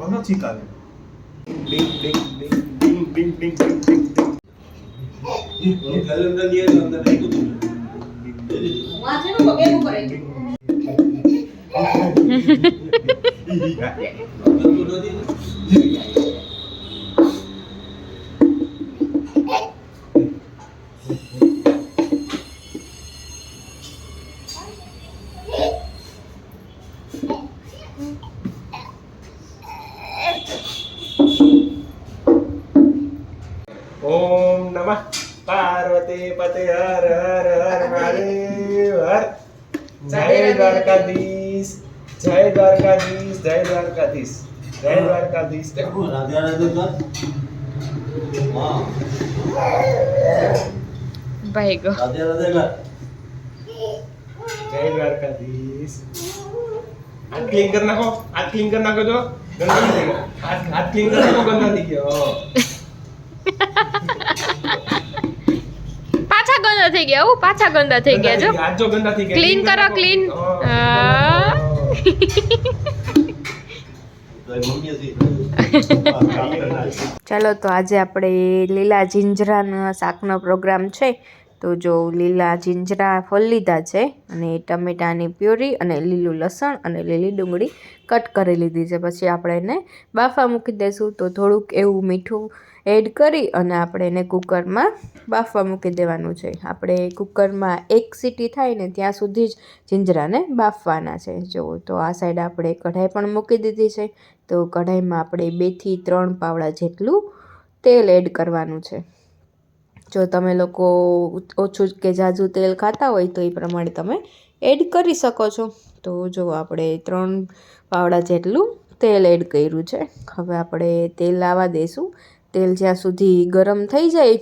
કોનો ચીકાલે ડિંગ ડિંગ ડિંગ ડિંગ ડિંગ ડિંગ ડિંગ ડિંગ કેલેન્ડર ની અંદર રાખ્યું હતું વાંચે નો બગે ઉપર ओम नमः पार्वती पते हर हर हर महादेव हर जय द्वारकाधीश जय द्वारकाधीश जय द्वारकाधीश जय द्वारकाधीश राधे राधे हां भाई गो राधे राधे जय द्वारकाधीश हाथ क्लीन करना को जो गंदा नहीं देगा हाथ क्लीन करना को गंदा नहीं किया પાછા ગંદા થઈ ગયા હું પાછા ગંદા થઈ ગયા જો હાથ જો ગંદા થઈ ગયા ક્લીન કરો ક્લીન ચાલો તો આજે આપણે લીલા જીંજરાના શાકનો પ્રોગ્રામ છે તો જો લીલા જીંજરા ફોલી લીધા છે અને ટમેટાની પ્યુરી અને લીલું લસણ અને લીલી ડુંગળી કટ કરી લીધી છે પછી આપણે એને બાફા મૂકી દઈશું તો થોડુંક એવું મીઠું એડ કરી અને આપણે એને કુકરમાં બાફવા મૂકી દેવાનું છે આપણે કુકરમાં એક સીટી થાય ને ત્યાં સુધી જ જીંજરાને બાફવાના છે જો તો આ સાઈડ આપણે કઢાઈ પણ મૂકી દીધી છે તો કઢાઈમાં આપણે 2 થી 3 પાવડા જેટલું તેલ એડ કરવાનું છે જો તમે લોકો ઓછું કે ઝાઝું તેલ ખાતા હોય તો એ પ્રમાણે તમે એડ કરી શકો છો તો જો આપણે 3 પાવડા જેટલું તેલ એડ કર્યું છે હવે આપણે તેલ લાવવા દઈશું તેલ જ્યાં સુધી ગરમ થઈ જાય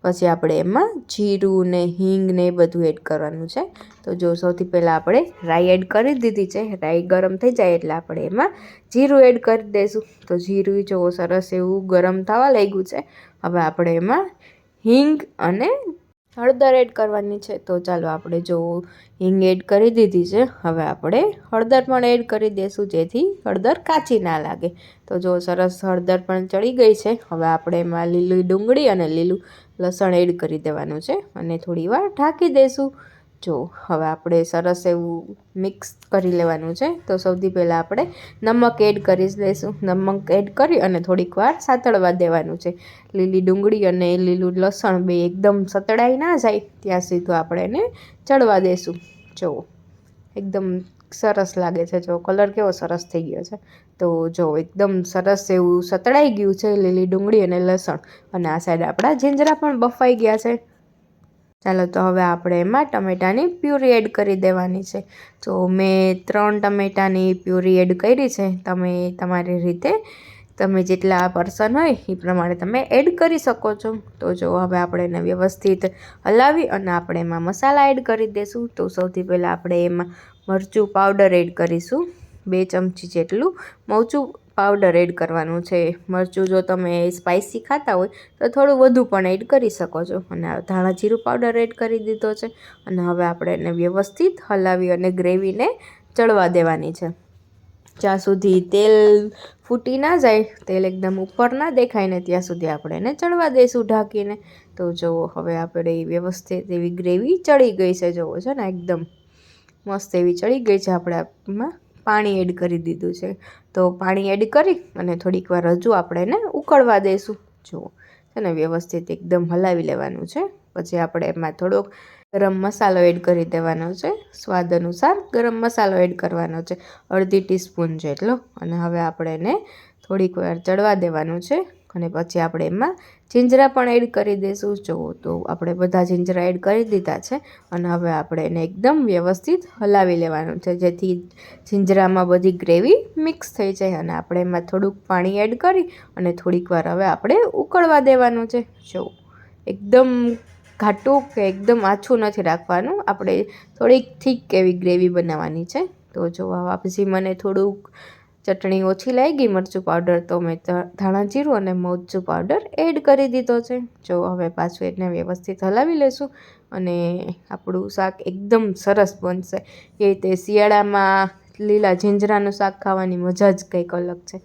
પછી આપણે એમાં જીરું ને હિંગ ને બધું એડ કરવાનું છે તો જો સૌથી પહેલાં આપણે રાઈ એડ કરી દીધી છે રાઈ ગરમ થઈ જાય એટલે આપણે એમાં જીરું એડ કરી દઈશું તો જીરું જો સરસ એવું ગરમ થવા લાગ્યું છે હવે આપણે એમાં હિંગ અને હળદર એડ કરવાની છે તો ચાલો આપણે જો હિંગ એડ કરી દીધી છે હવે આપણે હળદર પણ એડ કરી દઈશું જેથી હળદર કાચી ના લાગે તો જો સરસ હળદર પણ ચડી ગઈ છે હવે આપણે એમાં લીલી ડુંગળી અને લીલું લસણ એડ કરી દેવાનું છે અને થોડી વાર ઢાંકી દઈશું જો હવે આપણે સરસ એવું મિક્સ કરી લેવાનું છે તો સૌથી પહેલાં આપણે નમક એડ કરી દઈશું નમક એડ કરી અને થોડીક વાર સાતળવા દેવાનું છે લીલી ડુંગળી અને લીલું લસણ બે એકદમ સતળાઈ ના જાય ત્યાં સુધી આપણે એને ચડવા દઈશું જો એકદમ સરસ લાગે છે જો કલર કેવો સરસ થઈ ગયો છે તો જો એકદમ સરસ એવું સતળાઈ ગયું છે લીલી ડુંગળી અને લસણ અને આ સાઈડ આપણા જીંજરા પણ બફાઈ ગયા છે ચાલો તો હવે આપણે એમાં ટમેટાની પ્યુરી એડ કરી દેવાની છે તો મેં 3 ટમેટાની પ્યુરી એડ કરી છે તમે તમારી રીતે તમે જેટલા પર્સન હોય એ પ્રમાણે તમે એડ કરી શકો છો તો જો હવે આપણે એને વ્યવસ્થિત હલાવી અને આપણે એમાં મસાલા એડ કરી દઈશું તો સૌથી પહેલાં આપણે એમાં મરચું પાવડર એડ કરીશું 2 ચમચી જેટલું મરચું પાવડર એડ કરવાનું છે મરચું જો તમે સ્પાઇસી ખાતા હોય તો થોડું વધુ પણ એડ કરી શકો છો અને ધાણા જીરું પાવડર એડ કરી દીધો છે અને હવે આપણે એને વ્યવસ્થિત હલાવી અને ગ્રેવીને ચડવા દેવાની છે જ્યાં સુધી તેલ ફૂટી ના જાય તેલ એકદમ ઉપર ના દેખાય ને ત્યાં સુધી આપણે એને ચડવા દઈશું ઢાંકીને તો જો હવે આપણે વ્યવસ્થિત એવી ગ્રેવી ચડી ગઈ છે જોવો છે ને એકદમ મસ્ત એવી ચડી ગઈ છે આપણે એમાં પાણી એડ કરી દીધું છે તો પાણી એડ કરી અને થોડીક વાર હજુ આપણે એને ઉકળવા દઈશું જુઓ છે ને વ્યવસ્થિત એકદમ હલાવી લેવાનું છે પછી આપણે એમાં થોડોક ગરમ મસાલો એડ કરી દેવાનો છે સ્વાદ અનુસાર ગરમ મસાલો એડ કરવાનો છે 1/2 ટીસ્પૂન જેટલો અને હવે આપણે એને થોડીક વાર ચડવા દેવાનું છે અને પછી આપણે એમાં જીંજરા પણ એડ કરી દઈશું જુઓ તો આપણે બધા જીંજરા એડ કરી દીધા છે અને હવે આપણે એને એકદમ વ્યવસ્થિત હલાવી લેવાનું છે જેથી જીંજરામાં બધી ગ્રેવી મિક્સ થઈ જાય અને આપણે એમાં થોડુંક પાણી એડ કરી અને થોડીક વાર હવે આપણે ઉકળવા દેવાનું છે જુઓ એકદમ ઘાટું કે એકદમ આછું નથી રાખવાનું આપણે થોડીક થીક એવી ગ્રેવી બનાવવાની છે તો જો પછી મને થોડુંક ચટણી ઓછી લાગી મરચું પાવડર તો મેં ધાણા જીરું અને મરચું પાવડર એડ કરી દીધો છે જો હવે પાછું એને વ્યવસ્થિત હલાવી લેશું અને આપણું શાક એકદમ સરસ બનશે એ રીતે શિયાળામાં લીલા જીંજરાનું શાક ખાવાની મજા જ કંઈક અલગ છે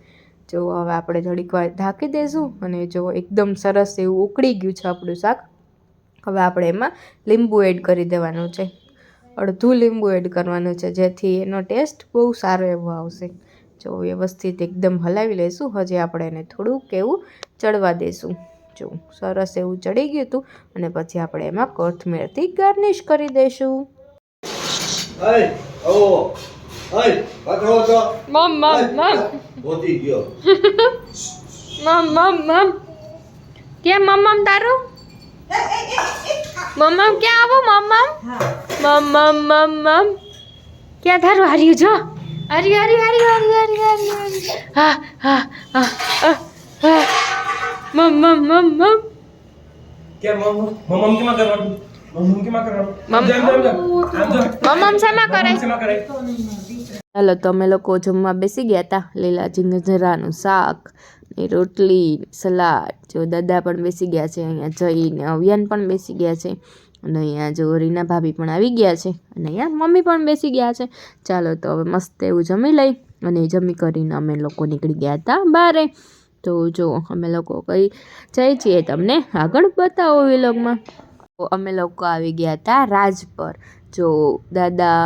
જો હવે આપણે થોડીક વાર ઢાંકી દઈશું અને જો એકદમ સરસ એવું ઉકળી ગયું છે આપણું શાક. હવે આપણે એમાં લીંબુ એડ કરી દેવાનું છે, અડધું લીંબુ એડ કરવાનું છે, જેથી એનો ટેસ્ટ બહુ સારો એવો આવશે. જો વ્યવસ્થિત એકદમ હલાવી લઈશું. હજી આપણે એને થોડુંક એવું ચડવા દઈશું. જો સરસ એવું ચડી ગયું હતું અને પછી આપણે એમાં કોથમીરથી ગાર્નિશ કરી દઈશું. ક્યાં મમ્મ તારું મમ્મ ક્યાં આવો મમ્મ ક્યાં તારું હાર્યું જો હારી હા હા હા મમ્મ કેમ મમ્મ કેમાં કરવાનું? મમ્મ શેમાં કરે? ચાલો તો અમે લોકો જમવા બેસી ગયા હતા. લીલા જીંજરાનું શાક ને રોટલી, સલાડ. જો દાદા પણ બેસી ગયા છે, અહીંયા જઈને અવિયાન પણ બેસી ગયા છે, અને અહીંયા જો રીના ભાભી પણ આવી ગયા છે, અને અહીંયા મમ્મી પણ બેસી ગયા છે. ચાલો તો હવે મસ્ત એવું જમી લઈ, અને જમી કરીને અમે લોકો નીકળી ગયા હતા બારે. તો જો અમે લોકો કઈ જઈએ છીએ તમને આગળ બતાવો વિલોગમાં. તો અમે લોકો આવી ગયા હતા રાજ પર. જો દાદા,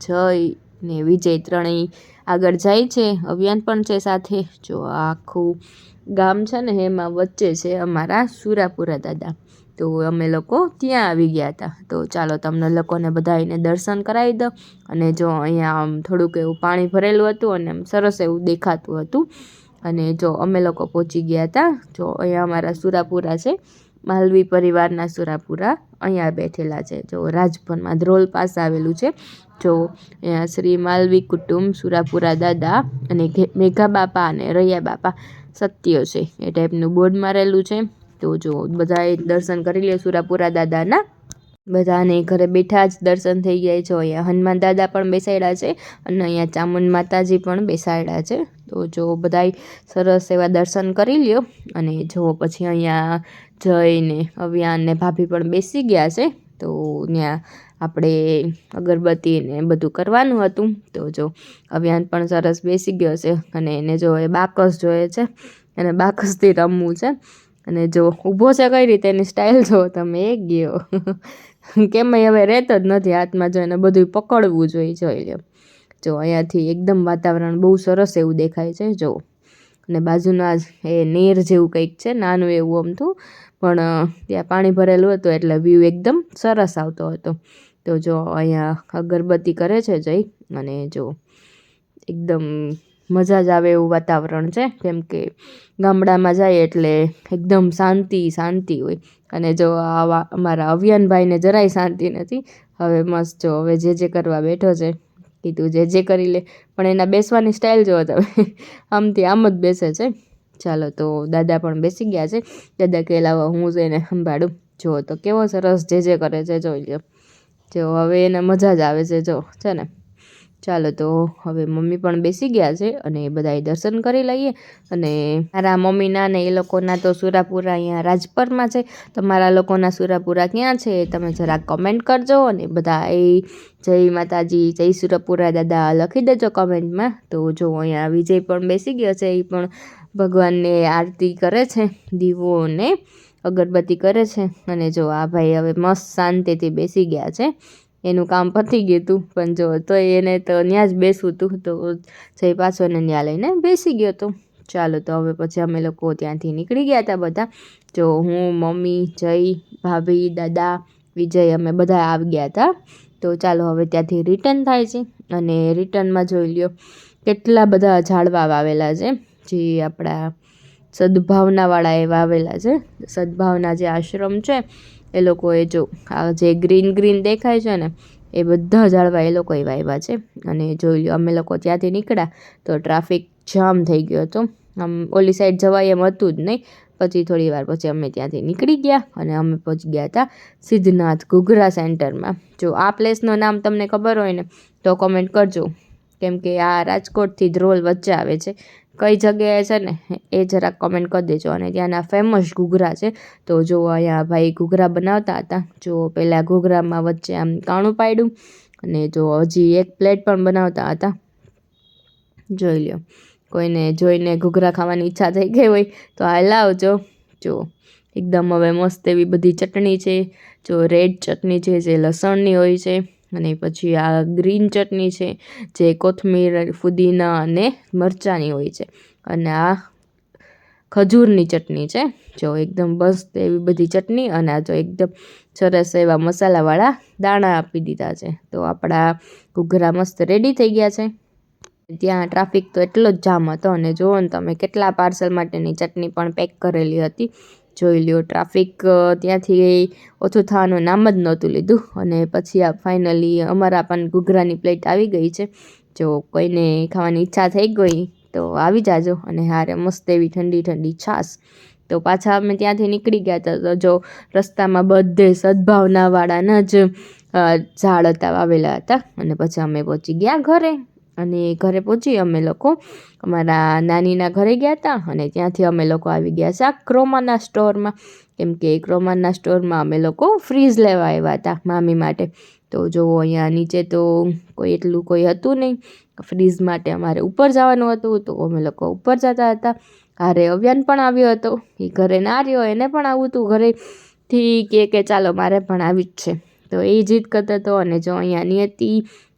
જય ને વિજય ત્રણેય આગળ જાય છે, અવિયાન પણ છે સાથે. જો આખું ગામ છે ને એમાં વચ્ચે છે અમારા સુરાપુરા દાદા. તો અમે લોકો ત્યાં આવી ગયા હતા. તો ચાલો તમને લોકોને બધાને દર્શન કરાવી દો. અને જો અહીંયા આમ થોડુંક એવું પાણી ભરેલું હતું અને આમ સરસ એવું દેખાતું હતું. અને જો અમે લોકો પહોંચી ગયા હતા. જો અહીંયા અમારા સુરાપુરા છે, માલવી પરિવારના સુરાપુરા અહીંયા બેઠેલા છે. જો રાજભવનમાં ધ્રોલ પાસે આવેલું છે. જો અહીંયા શ્રી માલવી કુટુંબ સુરાપુરા દાદા અને મેઘા બાપા અને રૈયા બાપા સત્ય છે એ ટાઈપનું બોર્ડ મારેલું છે. તો જો બધાએ દર્શન કરી લે સુરાપુરા દાદાના. બધાને ઘરે બેઠા જ દર્શન થઈ ગયા છે. અહીંયા હનુમાન દાદા પણ બેસાડ્યા છે અને અહીંયા ચામુંડ માતાજી પણ બેસાડ્યા છે. તો જો બધાય સરસ એવા દર્શન કરી લ્યો. અને જો પછી અહીંયા જઈને અવિયાન ને ભાભી પણ બેસી ગયા છે. તો ત્યાં આપણે અગરબત્તી ને બધું કરવાનું હતું. તો જો અવિયાન પણ સરસ બેસી ગયો છે, અને એને જો એ બાકસ જોઈએ છે, અને બાકસથી રમવું છે. અને જો ઊભો છે કઈ રીતે એની સ્ટાઇલ જો તમે એક ગયો કેમ હવે રહેતો જ નથી હાથમાં. જો એને બધું પકડવું જોઈ લ્યો. જો અહીંયાથી એકદમ વાતાવરણ બહુ સરસ એવું દેખાય છે. જો અને બાજુના જ એ નીર જેવું કંઈક છે, નાનું એવું અમથું, પણ ત્યાં પાણી ભરેલું હતું એટલે વ્યૂ એકદમ સરસ આવતો હતો. તો જો અહીંયા અગરબત્તી કરે છે જઈ, અને જો એકદમ મજા જ આવે એવું વાતાવરણ છે. કેમ કે ગામડામાં જાય એટલે એકદમ શાંતિ હોય. અને જો આવા અમારા અવિયાનભાઈને જરાય શાંતિ નથી. હવે મસ્ત જો હવે જે કરવા બેઠો છે. કીધું જે કરી લે, પણ એના બેસવાની સ્ટાઇલ જોવો તમે, આમથી આમ જ બેસે છે. ચાલો તો દાદા પણ બેસી ગયા છે. દાદા કે લાવો હું જઈને સંભાળું. જો તો કેવો સરસ જે કરે છે જોઈ લ્યો. જો હવે એને મજા જ આવે છે જો છે ને. ચાલો તો હવે મમ્મી પણ બેસી ગયા છે, અને બધાએ દર્શન કરી લઈએ. અને મારા મમ્મીના ને એ લોકોના તો સુરાપુરા અહીંયા રાજપરમાં છે. તમારા લોકોના સુરાપુરા ક્યાં છે તમે જરાક કમેન્ટ કરજો. અને બધા એ જય માતાજી, જય સુરાપુરા દાદા લખી દેજો કમેન્ટમાં. તો જો અહીંયા વિજય પણ બેસી ગયો છે, એ પણ ભગવાનને આરતી કરે છે, દીવો ને અગરબત્તી કરે છે. અને જો આ ભાઈ હવે મસ્ત શાંતિથી બેસી ગયા છે. એનું કામ પતી ગયું હતું, પણ જો તો એને તો ત્યાં જ બેસવું હતું. તો જય પાછો એને ત્યાં લઈને બેસી ગયો હતો. ચાલો તો હવે પછી અમે લોકો ત્યાંથી નીકળી ગયા હતા બધા. જો હું, મમ્મી, જય, ભાભી, દાદા, વિજય અમે બધા આવી ગયા હતા. તો ચાલો હવે ત્યાંથી રિટર્ન થાય છે. અને રિટર્નમાં જોઈ લ્યો કેટલા બધા ઝાડવા વાવેલા છે, જે આપણા સદભાવનાવાળા એ વાવેલા છે. સદભાવના જે આશ્રમ છે એ લોકોએ જો આ જે ગ્રીન દેખાય છે ને, એ બધા ઝાડવા એ લોકોએ વાવ્યા છે. અને જોઈ લો અમે લોકો ત્યાંથી નીકળ્યા તો ટ્રાફિક જામ થઈ ગયો હતો. આમ ઓલી સાઈડ જવાય એમ હતું જ નહીં. પછી થોડી વાર પછી અમે ત્યાંથી નીકળી ગયા, અને અમે પહોંચી ગયા હતા સિદ્ધનાથ ઘૂઘરા સેન્ટરમાં. જો આ પ્લેસનું નામ તમને ખબર હોય ને તો કોમેન્ટ કરજો, કેમ કે આ રાજકોટથી ધ્રોલ વચ્ચે આવે છે. કઈ જગ્યાએ છે ને એ જરાક કોમેન્ટ કરી દેજો. અને ત્યાંના ફેમસ ઘૂઘરા છે. તો જો અહીંયા ભાઈ ઘૂઘરા બનાવતા હતા. જો પહેલાં ઘૂઘરામાં વચ્ચે આમ કાણું પાડ્યું, અને જો હજી એક પ્લેટ પણ બનાવતા હતા. જોઈ લ્યો કોઈને જોઈને ઘૂઘરા ખાવાની ઈચ્છા થઈ ગઈ હોય તો આ લાવજો. જો એકદમ હવે મસ્ત એવી બધી ચટણી છે. જો રેડ ચટણી છે જે લસણની હોય છે, અને પછી આ ગ્રીન ચટણી છે જે કોથમીર, ફુદીના અને મરચાંની હોય છે, અને આ ખજૂરની ચટણી છે. જો એકદમ મસ્ત એવી બધી ચટણી, અને આ જો એકદમ સરસ એવા મસાલાવાળા દાણા આપી દીધા છે. તો આપણા ઘૂઘરા મસ્ત રેડી થઈ ગયા છે. ત્યાં ટ્રાફિક તો એટલો જ જામ હતો, અને જુઓ ને તમે કેટલા પાર્સલ માટેની ચટણી પણ પેક કરેલી હતી. જોઈ લ્યો, ટ્રાફિક ત્યાંથી ઓછું થવાનું નામ જ નહોતું લીધું. અને પછી આ ફાઇનલી અમારા પણ ઘૂઘરાની પ્લેટ આવી ગઈ છે. જો કોઈને ખાવાની ઈચ્છા થઈ ગઈ તો આવી જાજો, અને હારે મસ્ત એવી ઠંડી ઠંડી છાશ. તો પાછા અમે ત્યાંથી નીકળી ગયા હતા. તો જો રસ્તામાં બધે સદભાવનાવાળાના જ ઝાડ હતા, વાવેલા હતા. અને પછી અમે પહોંચી ગયા ઘરે, અને ઘરે પહોંચી અમે લોકો અમારા નાનીના ઘરે ગયા હતા. અને ત્યાંથી અમે લોકો આવી ગયા છે ક્રોમાના સ્ટોરમાં, કેમ કે ક્રોમાના સ્ટોરમાં અમે લોકો ફ્રીઝ લેવા આવ્યા હતા મામી માટે. તો જો અહીંયા નીચે તો એટલું કોઈ હતું નહીં ફ્રીઝ માટે, અમારે ઉપર જવાનું હતું. તો અમે લોકો ઉપર જતા હતા. હારે અવ્યાન પણ આવ્યો હતો, એ ઘરે ના રહ્યો, એને પણ આવું હતું ઘરેથી કે ચાલો મારે પણ આવી જ છે. તો એ જીદ કરતો હતો. અને જો અહીંયા નિયતિ,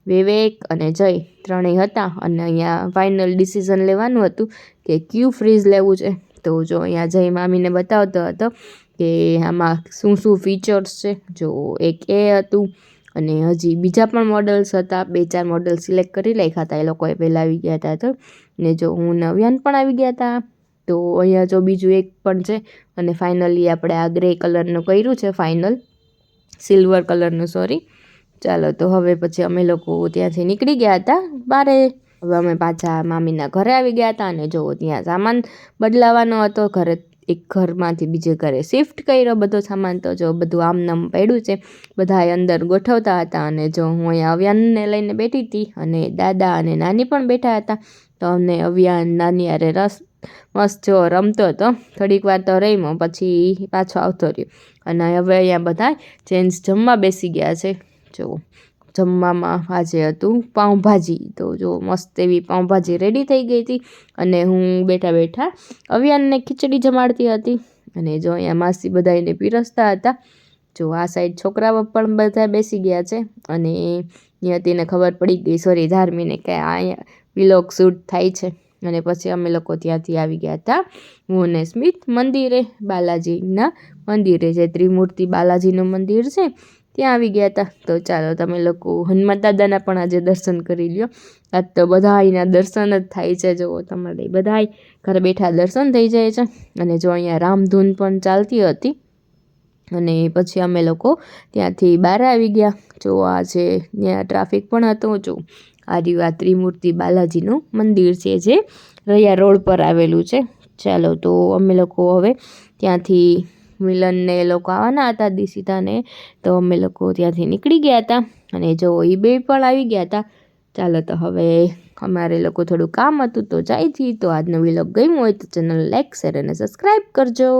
વિવેક અને જય ત્રણેય હતા. અને અહીંયા ફાઇનલ ડિસિઝન લેવાનું હતું કે કયું ફ્રીઝ લેવું છે. તો જો અહીંયા જય મામીને બતાવતો હતો કે આમાં શું શું ફીચર્સ છે. જો એક એ હતું, અને હજી બીજા પણ મોડલ્સ હતા. 2-4 મોડલ સિલેક્ટ કરી રાખ્યા હતા એ લોકોએ, પહેલાં આવી ગયા હતા. તો ને જો હું નવ્યાન પણ આવી ગયા હતા. તો અહીંયા જો બીજું એક પણ છે. અને ફાઇનલી આપણે આ ગ્રે કલરનું કર્યું છે, ફાઇનલ સિલ્વર કલરનું, સોરી. ચાલો, તો હવે પછી અમે લોકો ત્યાંથી નીકળી ગયા હતા બારે. હવે અમે પાછા મામીના ઘરે આવી ગયા હતા. અને જો ત્યાં સામાન બદલાવાનો હતો, એક ઘરમાંથી બીજે ઘરે શિફ્ટ કર્યો બધો સામાન. તો જો બધું આમનામ પડ્યું છે, બધા અંદર ગોઠવતા હતા. અને જો હું અહીંયા અવ્યાનને લઈને બેઠી હતી, અને દાદા અને નાની પણ બેઠા હતા. તો અમને અવ્યાન નાની અરે મસ્ત જો રમતો હતો. થોડીક વાર તો રમ્યો, પછી પાછો આવતો રહ્યો. અને હવે અહીંયા બધા જેન્ટ્સ જમવા બેસી ગયા છે. જો જમવામાં આજે હતું પાઉંભાજી. તો જો મસ્ત એવી પાઉંભાજી રેડી થઈ ગઈ હતી. અને હું બેઠા બેઠા અવ્યાનને ખીચડી જમાડતી હતી. અને જો અહીંયા માસી બધાને પીરસતા હતા. જો આ સાઈડ છોકરાઓ પણ બધા બેસી ગયા છે. અને નિયતિને ખબર પડી ગઈ, સોરી ધાર્મીને, કે અહીંયા વિલોગ શૂટ થાય છે. અને પછી અમે લોકો ત્યાંથી આવી ગયા હતા હું અને સ્મિત મંદિરે, બાલાજીના મંદિરે, જે ત્રિમૂર્તિ બાલાજીનું મંદિર છે ત્યાં આવી ગયા હતા. તો ચાલો તમે લોકો હનુમાન દાદાના પણ આજે દર્શન કરી લ્યો. આજ તો બધાયના દર્શન જ થાય છે. જો તમારે બધાય ઘરે બેઠા દર્શન થઈ જાય છે. અને જો અહીંયા રામધૂન પણ ચાલતી હતી. અને પછી અમે લોકો ત્યાંથી બહાર આવી ગયા. જો આ છે ત્યાં ટ્રાફિક પણ હતો. જો આ ત્રિમૂર્તિ બાલાજીનું મંદિર છે, જે રૈયા રોડ પર આવેલું છે. ચાલો, તો અમે લોકો હવે ત્યાંથી મિલનને એ લોકો આવવાના હતા, દિશિતાને. તો અમે લોકો ત્યાંથી નીકળી ગયા હતા. અને જો એ બે પણ આવી ગયા હતા. ચાલો, તો હવે અમારે લોકો થોડું કામ હતું તો જાય. તો આજનો વ્લોગ ગમ્યો હોય તો ચેનલ લાઈક, શેર અને સબસ્ક્રાઈબ કરજો.